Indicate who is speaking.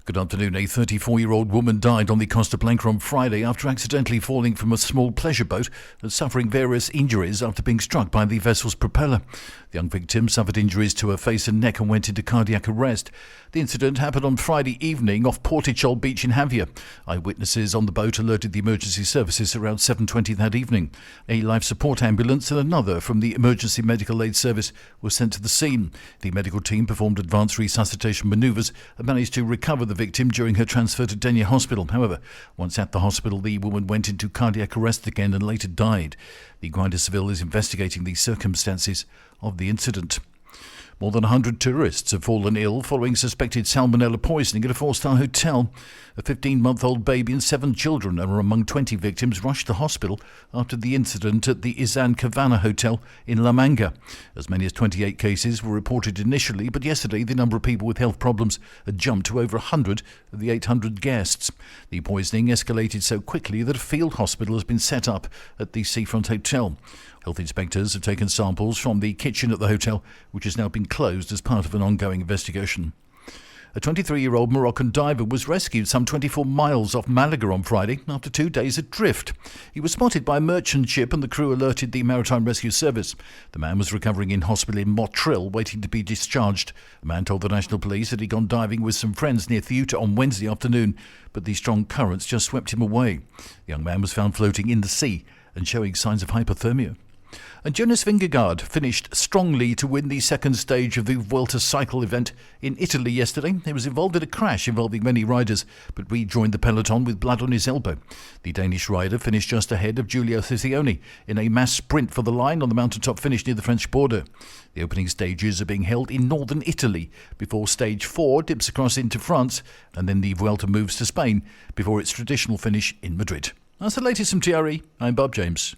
Speaker 1: Good afternoon. A 34-year-old woman died on the Costa Blanca on Friday after accidentally falling from a small pleasure boat and suffering various injuries after being struck by the vessel's propeller. The young victim suffered injuries to her face and neck and went into cardiac arrest. The incident happened on Friday evening off Portichol Beach in Javia. Eyewitnesses on the boat alerted the emergency services around 7:20 that evening. A life support ambulance and another from the emergency medical aid service were sent to the scene. The medical team performed advanced resuscitation manoeuvres and managed to recover the victim during her transfer to Denia Hospital. However, once at the hospital, the woman went into cardiac arrest again and later died. The Guardia Civil is investigating the circumstances of the incident. More than 100 tourists have fallen ill following suspected salmonella poisoning at a four-star hotel. A 15-month-old baby and 7 children are among 20 victims rushed to hospital after the incident at the Izan Cabana Hotel in La Manga. As many as 28 cases were reported initially, but yesterday the number of people with health problems had jumped to over 100 of the 800 guests. The poisoning escalated so quickly that a field hospital has been set up at the Seafront Hotel. Health inspectors have taken samples from the kitchen at the hotel, which has now been closed as part of an ongoing investigation. A 23-year-old Moroccan diver was rescued some 24 miles off Malaga on Friday after 2 days adrift. He was spotted by a merchant ship and the crew alerted the Maritime Rescue Service. The man was recovering in hospital in Motril, waiting to be discharged. A man told the National Police that he'd gone diving with some friends near Ceuta on Wednesday afternoon, but the strong currents just swept him away. The young man was found floating in the sea and showing signs of hypothermia. And Jonas Vingegaard finished strongly to win the second stage of the Vuelta cycle event in Italy yesterday. He was involved in a crash involving many riders, but rejoined the peloton with blood on his elbow. The Danish rider finished just ahead of Giulio Ciccone in a mass sprint for the line on the mountaintop finish near the French border. The opening stages are being held in northern Italy before stage 4 dips across into France, and then the Vuelta moves to Spain before its traditional finish in Madrid. That's the latest from TRE. I'm Bob James.